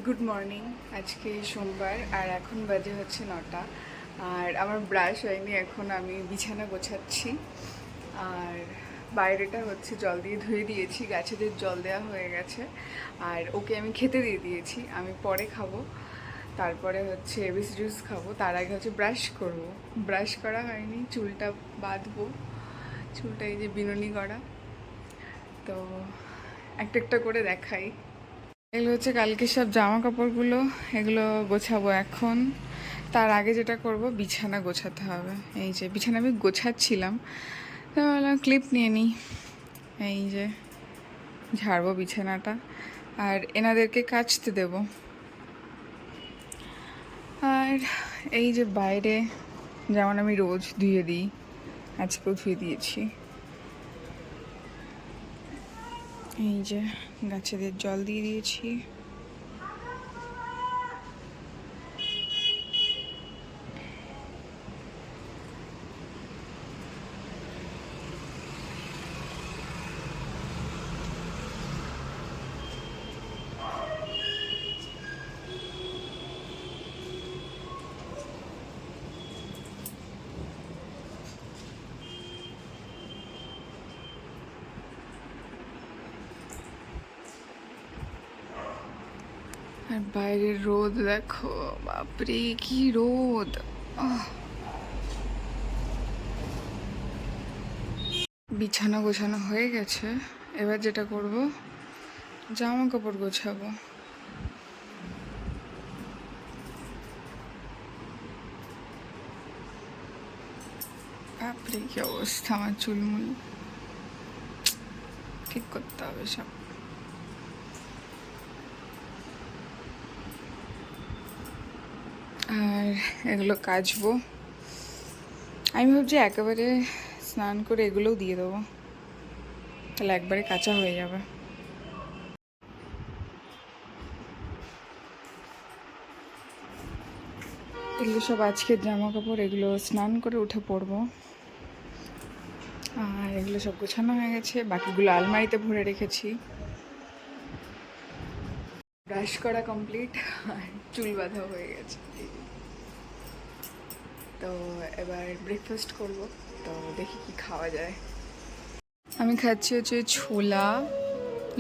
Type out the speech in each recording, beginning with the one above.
Good morning. আজকে সোমবার আর এখন বাজে হচ্ছে 9টা। আর আমার ব্রাশ হয়নি, এখন আমি বিছানা গোছাচ্ছি। আর বাইরেটা হচ্ছে জল দিয়ে ধুয়ে দিয়েছি, গাছেদের জল দেওয়া হয়ে গেছে। আর ওকে আমি খেতে দিয়ে দিয়েছি, আমি পরে খাবো। তারপরে হচ্ছে এবিসি জুস খাবো, তার আগে হচ্ছে ব্রাশ করব। ব্রাশ করা হয়নি, চুলটা বাঁধবো। চুলটা এই যে বিনুনি করা, তো একটা একটা করে দেখাই। এগুলো হচ্ছে কালকে সব জামা কাপড়গুলো, এগুলো গোছাবো এখন। তার আগে যেটা করব, বিছানা গোছাতে হবে। এই যে বিছানা আমি গোছাচ্ছিলাম, তো ভাবলাম ক্লিপ নিয়ে নিই। এই যে ঝাড়বো বিছানাটা, আর এনাদেরকে কাচতে দেব। আর এই যে বাইরে যেমন আমি রোজ ধুয়ে দিই, আজকেও ধুয়ে দিয়েছি। এই যে গাছেদের জল দিয়ে দিয়েছি। আর বাইরের রোদ দেখো, বাপরে কি রোদ! বিছানা গোছানো হয়ে গেছে, এবার যেটা করব, জামা কাপড় গোছাবো। বাপরে কি অবস্থা আমার চুলমুল, ঠিক করতে হবে সব। আর এগুলো কাচবো। আমি ভাবছি একেবারে স্নান করে এগুলোও দিয়ে দেবো, তাহলে একবারে কাঁচা হয়ে যাবে। এগুলো সব আজকের জামা কাপড়, এগুলো স্নান করে উঠে পরবো। আর এগুলো সব গোছানো হয়ে গেছে, বাকিগুলো আলমারিতে ভরে রেখেছি। ব্রাশ করা কমপ্লিট, আর চুল বাঁধা হয়ে গেছে। তো এবার ব্রেকফাস্ট করব, তো দেখি কি খাওয়া যায়। আমি খাচ্ছি হচ্ছে ছোলা,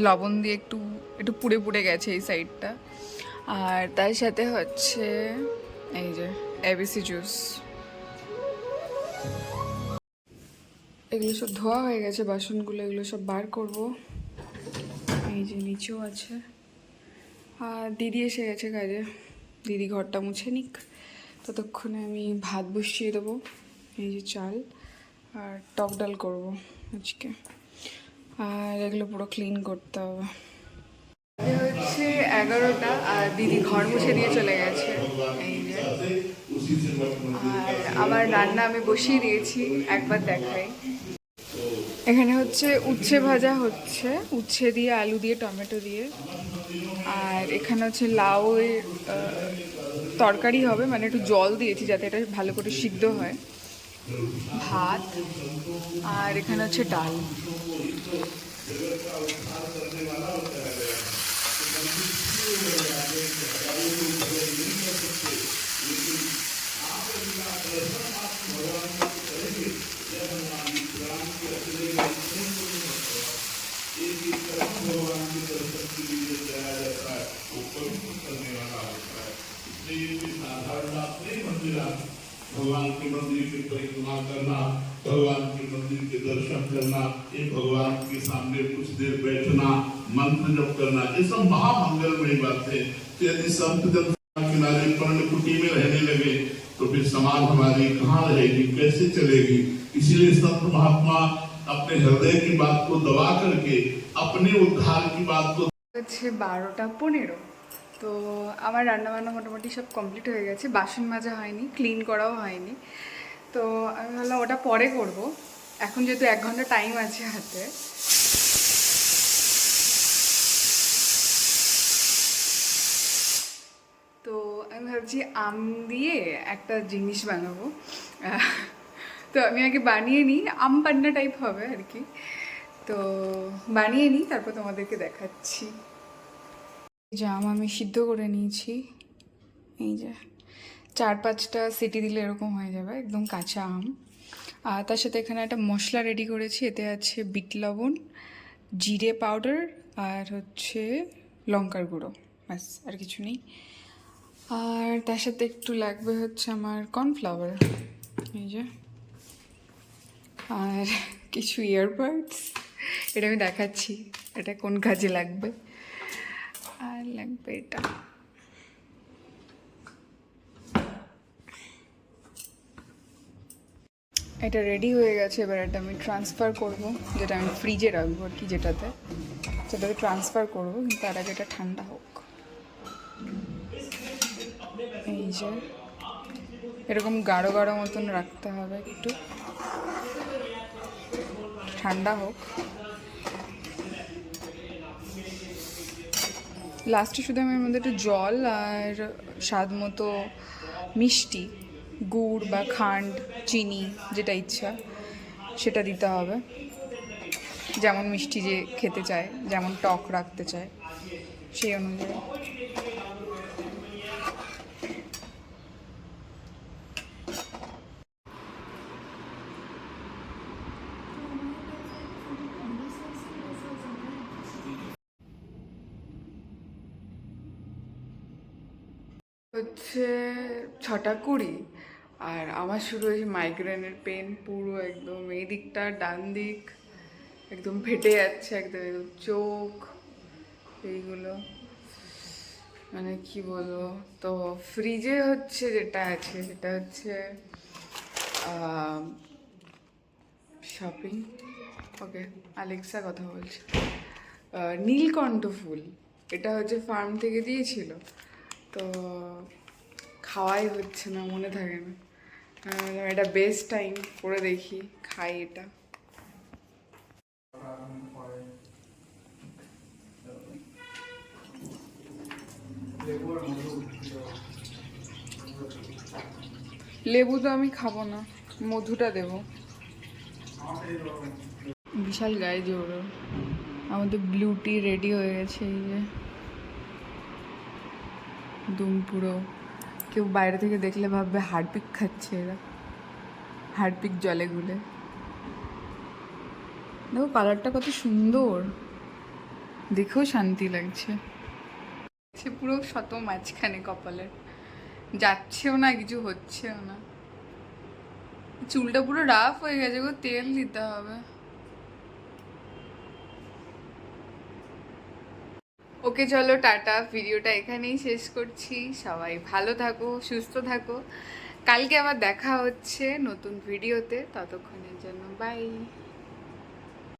লবণ দিয়ে একটু একটু পুড়ে পুড়ে গেছে এই সাইডটা। আর তার সাথে হচ্ছে এই যে এবিসি জুস। এগুলো সব ধোয়া হয়ে গেছে, বাসনগুলো এগুলো সব বার করব। এই যে নিচেও আছে। আর দিদি এসে গেছে কাজে, দিদি ঘরটা মুছে নিক, ততক্ষণে আমি ভাত বসিয়ে দেবো। এই যে চাল আর টক ডাল করবো আজকে। আর এগুলো পুরো ক্লিন করতে হবে। হচ্ছে 11টা, আর দিদি ঘর মুছে দিয়ে চলে গেছে। এই যে, আর আমার রান্না আমি বসিয়ে দিয়েছি, একবার দেখাই। এখানে হচ্ছে উচ্ছে ভাজা হচ্ছে, উচ্ছে দিয়ে আলু দিয়ে টমেটো দিয়ে। আর এখানে হচ্ছে লাউ তরকারি হবে, মানে একটু জল দিয়েছি যাতে এটা ভালো করে সিদ্ধ হয়। ভাত, আর এখানে হচ্ছে ডাল। भगवान के मंदिर की परिक्रमा करना, भगवान के मंदिर के दर्शन करना, ये भगवान के सामने कुछ देर बैठना, मंत्र जप करना, ये सब महामंगलमय बात है। तो यदि संत जन किनारे पर्णकुटी में रहने लगे तो फिर समाज हमारी कहाँ रहेगी, कैसे चलेगी? इसीलिए संत महात्मा अपने हृदय की बात को दबा करके अपने उद्धार की बात को। 12টা 15। তো আমার রান্নাবান্না মোটামুটি সব কমপ্লিট হয়ে গেছে, বাসন মাজা হয়নি, ক্লিন করাও হয়নি। তো আমি ভাবলাম ওটা পরে করব, এখন যেহেতু 1 ঘন্টা টাইম আছে হাতে। তো আমি ভাবছি আম দিয়ে একটা জিনিস বানাবো। তো আমি আগে বানিয়ে নিই, আম পান্না টাইপ হবে আর কি। তো বানিয়ে নিই, তারপর তোমাদেরকে দেখাচ্ছি। জাম আমি সিদ্ধ করে নিয়েছি, এই যে 4-5টা সিটি দিলে এরকম হয়ে যাবে, একদম কাঁচা আম। আর তার সাথে এখানে একটা মশলা রেডি করেছি, এতে আছে বিট লবণ, জিরে পাউডার আর হচ্ছে লঙ্কার গুঁড়ো, ব্যাস আর কিছু নেই। আর তার সাথে একটু লাগবে হচ্ছে আমার কর্নফ্লাওয়ার, এই যে, আর কিছু ইয়ারবাডস, এটা আমি দেখাচ্ছি এটা কোন কাজে লাগবে। আর লাগবে এটা, এটা রেডি হয়ে গেছে। এবার এটা আমি ট্রান্সফার করব, যেটা আমি ফ্রিজে রাখবো আর কি, যেটাতে ট্রান্সফার করবো, কিন্তু তার আগে এটা ঠান্ডা হোক। এই যে এরকম গাঢ় গাঢ় মতন রাখতে হবে, একটু ঠান্ডা হোক। লাস্টে শুধু আমি এর মধ্যে একটু জল আর স্বাদ মতো মিষ্টি, গুড় বা খান্ড, চিনি, যেটা ইচ্ছা সেটা দিতে হবে, যেমন মিষ্টি যে খেতে চায়, যেমন টক রাখতে চায় সেই অনুযায়ী। হচ্ছে 6:20, আর আমার শুরু হয়েছে মাইগ্রেনের পেন, পুরো একদম এই দিকটা ডান দিক একদম ফেটে যাচ্ছে, একদম চোখ এইগুলো, মানে কি বলবো। তো ফ্রিজে হচ্ছে যেটা আছে সেটা হচ্ছে শপিং, ওকে আলেক্সা কথা বলছে, নীলকণ্ঠ ফুল, এটা হচ্ছে ফার্ম থেকে দিয়েছিল, তো খাওয়াই হচ্ছে না, মনে থাকে না। এটা বেস্ট টাইম করে দেখি খাই এটা। লেবু তো আমি খাবো না, মধুটা দেবো। বিশাল গায়ে জোর, আমাদের ব্লু টি রেডি হয়ে গেছে, এই যে দুম পুরো। কেউ বাইরে থেকে দেখলে ভাববে হারপিক খাচ্ছে এরা, হারপিক জলে গুলে। দেখো কালারটা কত সুন্দর, দেখেও শান্তি লাগছে। সে পুরো শত মাঝখানে কপালের, যাচ্ছেও না, কিছু হচ্ছেও না। চুলটা পুরো রাফ হয়ে গেছে গো, তেল দিতে হবে। ওকে চলো টাটা, ভিডিওটা এখানেই শেষ করছি। সবাই ভালো থাকো, সুস্থ থাকো, কালকে আবার দেখা হচ্ছে নতুন ভিডিওতে, ততক্ষণের জন্য বাই।